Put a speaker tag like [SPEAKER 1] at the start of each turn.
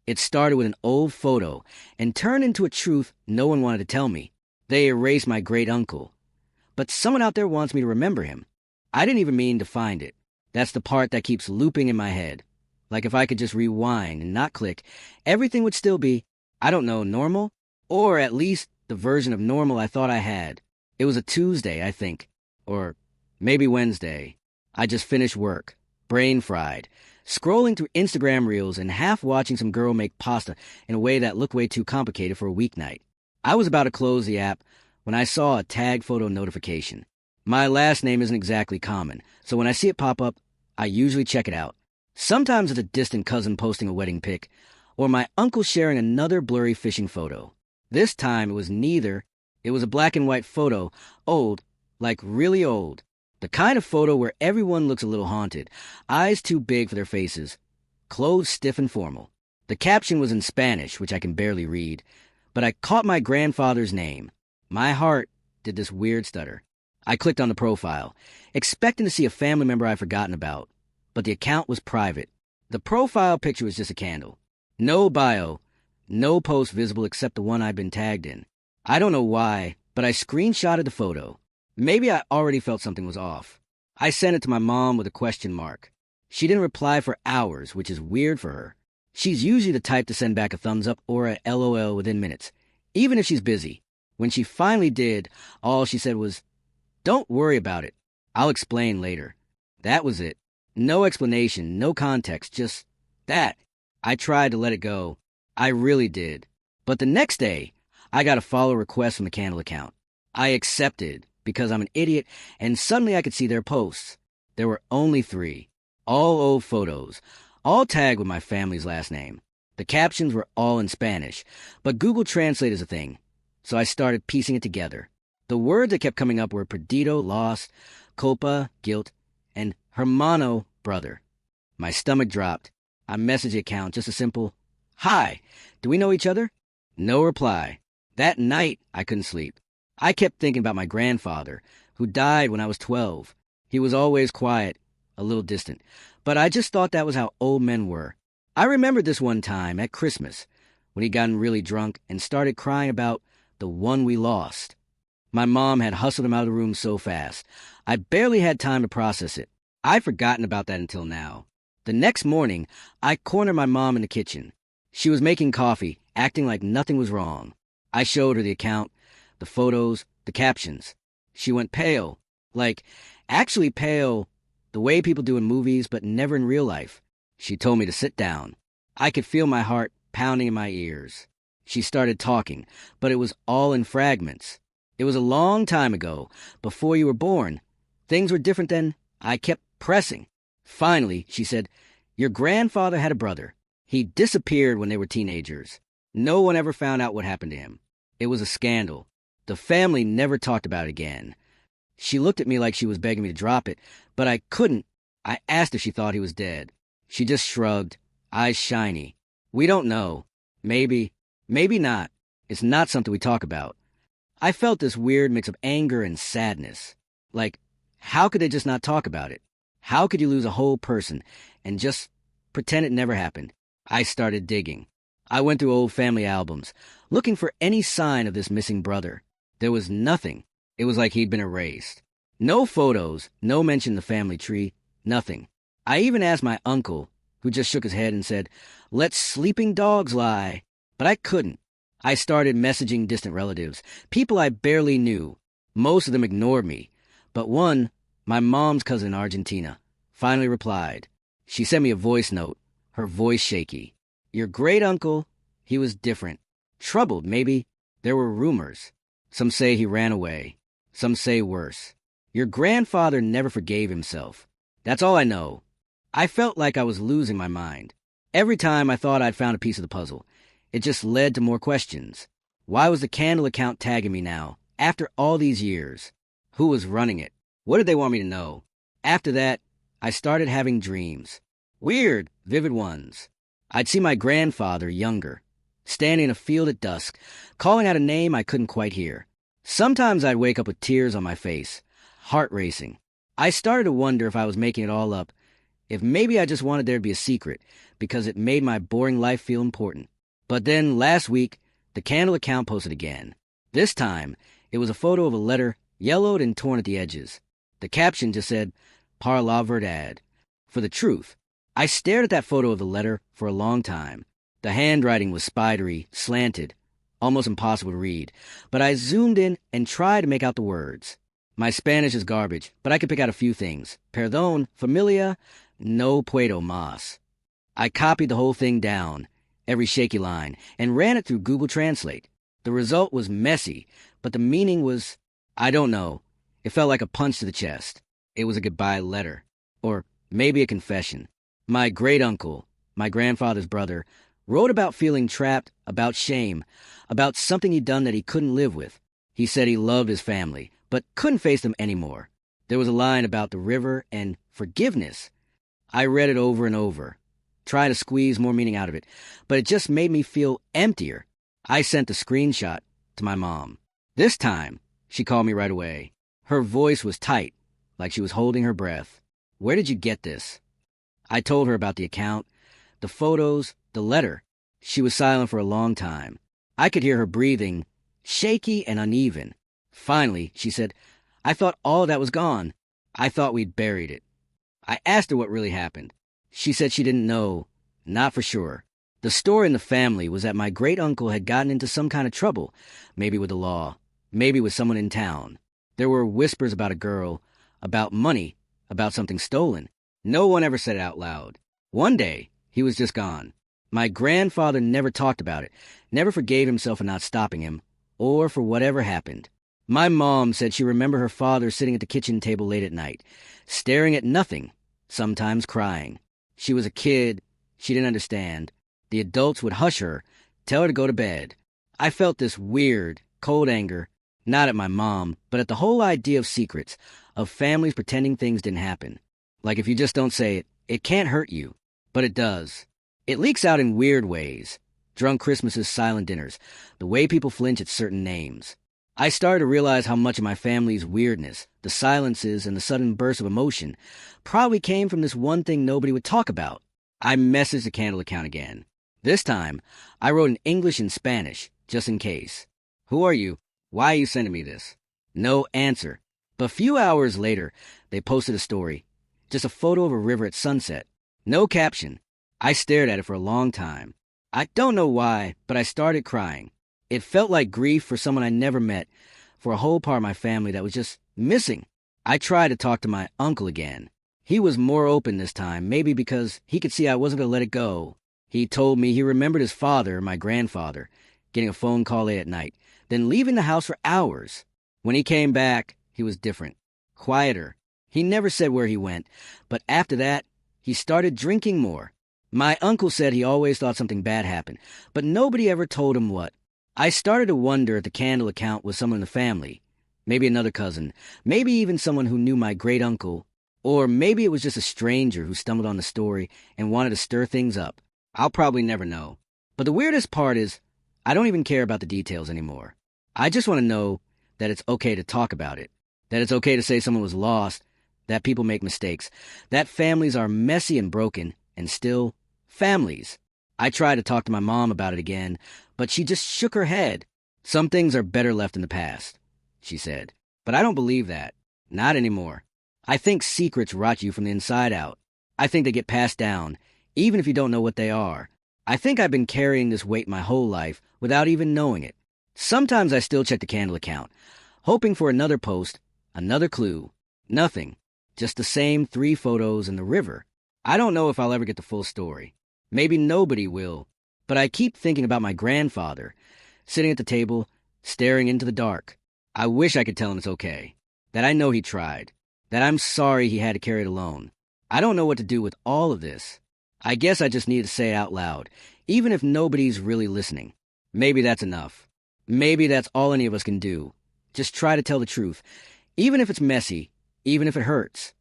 [SPEAKER 1] It started with an old photo and turned into a truth no one wanted to tell me. They erased my great-uncle. But someone out there wants me to remember him. I didn't even mean to find it. That's the part that keeps looping in my head. Like if I could just rewind and not click, everything would still be, I don't know, normal? Or at least the version of normal I thought I had. It was a Tuesday, I think. Or maybe Wednesday. I just finished work, brain fried, scrolling through Instagram reels and half watching some girl make pasta in a way that looked way too complicated for a weeknight. I was about to close the app when I saw a tag photo notification. My last name isn't exactly common, so when I see it pop up, I usually check it out. Sometimes it's a distant cousin posting a wedding pic, or my uncle sharing another blurry fishing photo. This time it was neither. It was a black and white photo, old, like really old. The kind of photo where everyone looks a little haunted, eyes too big for their faces, clothes stiff and formal. The caption was in Spanish, which I can barely read, but I caught my grandfather's name. My heart did this weird stutter. I clicked on the profile, expecting to see a family member I'd forgotten about, but the account was private. The profile picture was just a candle. No bio, no post visible except the one I'd been tagged in. I don't know why, but I screenshotted the photo. Maybe I already felt something was off. I sent it to my mom with a question mark. She didn't reply for hours, which is weird for her. She's usually the type to send back a thumbs up or a LOL within minutes, even if she's busy. When she finally did, all she said was, "Don't worry about it. I'll explain later." That was it. No explanation, no context, just that. I tried to let it go. I really did. But the next day, I got a follow request from the Candle account. I accepted, because I'm an idiot, and suddenly I could see their posts. There were only 3. All old photos, all tagged with my family's last name. The captions were all in Spanish, but Google Translate is a thing, so I started piecing it together. The words that kept coming up were perdido, lost, culpa, guilt, and hermano, brother. My stomach dropped. I messaged the account, just a simple, "Hi, do we know each other?" No reply. That night, I couldn't sleep. I kept thinking about my grandfather, who died when I was 12. He was always quiet, a little distant, but I just thought that was how old men were. I remembered this one time at Christmas, when he'd gotten really drunk and started crying about the one we lost. My mom had hustled him out of the room so fast, I barely had time to process it. I'd forgotten about that until now. The next morning, I cornered my mom in the kitchen. She was making coffee, acting like nothing was wrong. I showed her the account, the photos, the captions. She went pale, like, actually pale, the way people do in movies, but never in real life. She told me to sit down. I could feel my heart pounding in my ears. She started talking, but it was all in fragments. It was a long time ago, before you were born. Things were different then. I kept pressing. Finally, she said, "Your grandfather had a brother. He disappeared when they were teenagers. No one ever found out what happened to him. It was a scandal. The family never talked about it again." She looked at me like she was begging me to drop it, but I couldn't. I asked if she thought he was dead. She just shrugged, eyes shiny. "We don't know. Maybe, maybe not. It's not something we talk about." I felt this weird mix of anger and sadness. Like, how could they just not talk about it? How could you lose a whole person and just pretend it never happened? I started digging. I went through old family albums, looking for any sign of this missing brother. There was nothing. It was like he'd been erased. No photos, no mention of the family tree, nothing. I even asked my uncle, who just shook his head and said, "Let sleeping dogs lie." But I couldn't. I started messaging distant relatives, people I barely knew. Most of them ignored me, but one, my mom's cousin in Argentina, finally replied. She sent me a voice note, her voice shaky. "Your great-uncle, he was different. Troubled, maybe. There were rumors. Some say he ran away. Some say worse. Your grandfather never forgave himself. That's all I know." I felt like I was losing my mind. Every time I thought I'd found a piece of the puzzle, it just led to more questions. Why was the Candle account tagging me now, after all these years? Who was running it? What did they want me to know? After that, I started having dreams. Weird, vivid ones. I'd see my grandfather, younger, standing in a field at dusk, calling out a name I couldn't quite hear. Sometimes I'd wake up with tears on my face, heart racing. I started to wonder if I was making it all up, if maybe I just wanted there to be a secret because it made my boring life feel important. But then last week, the Candle account posted again. This time, it was a photo of a letter yellowed and torn at the edges. The caption just said, "Par la verdad." For the truth, I stared at that photo of the letter for a long time. The handwriting was spidery, slanted, almost impossible to read, but I zoomed in and tried to make out the words. My Spanish is garbage, but I could pick out a few things. Perdón, familia, no puedo más. I copied the whole thing down, every shaky line, and ran it through Google Translate. The result was messy, but the meaning was, I don't know. It felt like a punch to the chest. It was a goodbye letter. Or maybe a confession. My great-uncle, my grandfather's brother, wrote about feeling trapped, about shame, about something he'd done that he couldn't live with. He said he loved his family, but couldn't face them anymore. There was a line about the river and forgiveness. I read it over and over, tried to squeeze more meaning out of it, but it just made me feel emptier. I sent the screenshot to my mom. This time, she called me right away. Her voice was tight, like she was holding her breath. "Where did you get this?" I told her about the account, the photos, the letter. She was silent for a long time. I could hear her breathing, shaky and uneven. Finally, she said, "I thought all of that was gone. I thought we'd buried it." I asked her what really happened. She said she didn't know, not for sure. The story in the family was that my great-uncle had gotten into some kind of trouble, maybe with the law, maybe with someone in town. There were whispers about a girl, about money, about something stolen. No one ever said it out loud. One day, he was just gone. My grandfather never talked about it, never forgave himself for not stopping him, or for whatever happened. My mom said she remembered her father sitting at the kitchen table late at night, staring at nothing, sometimes crying. She was a kid. She didn't understand. The adults would hush her, tell her to go to bed. I felt this weird, cold anger, not at my mom, but at the whole idea of secrets, of families pretending things didn't happen. Like if you just don't say it, it can't hurt you. But it does. It leaks out in weird ways. Drunk Christmases, silent dinners, the way people flinch at certain names. I started to realize how much of my family's weirdness, the silences and the sudden bursts of emotion, probably came from this one thing nobody would talk about. I messaged the Candle account again. This time, I wrote in English and Spanish, just in case. "Who are you? Why are you sending me this?" No answer. But a few hours later, they posted a story. Just a photo of a river at sunset. No caption. I stared at it for a long time. I don't know why, but I started crying. It felt like grief for someone I never met, for a whole part of my family that was just missing. I tried to talk to my uncle again. He was more open this time, maybe because he could see I wasn't going to let it go. He told me he remembered his father, my grandfather, getting a phone call late at night, then leaving the house for hours. When he came back, he was different, quieter. He never said where he went, but after that, he started drinking more. My uncle said he always thought something bad happened, but nobody ever told him what. I started to wonder if the Candle account was someone in the family, maybe another cousin, maybe even someone who knew my great-uncle, or maybe it was just a stranger who stumbled on the story and wanted to stir things up. I'll probably never know. But the weirdest part is, I don't even care about the details anymore. I just want to know that it's okay to talk about it, that it's okay to say someone was lost, that people make mistakes, that families are messy and broken, and still families. I tried to talk to my mom about it again, but she just shook her head. "Some things are better left in the past," she said. But I don't believe that. Not anymore. I think secrets rot you from the inside out. I think they get passed down, even if you don't know what they are. I think I've been carrying this weight my whole life without even knowing it. Sometimes I still check the Candle account, hoping for another post, another clue. Nothing. Just the same 3 photos and the river. I don't know if I'll ever get the full story. Maybe nobody will. But I keep thinking about my grandfather, sitting at the table, staring into the dark. I wish I could tell him it's okay, that I know he tried, that I'm sorry he had to carry it alone. I don't know what to do with all of this. I guess I just need to say it out loud, even if nobody's really listening. Maybe that's enough. Maybe that's all any of us can do. Just try to tell the truth, even if it's messy, even if it hurts.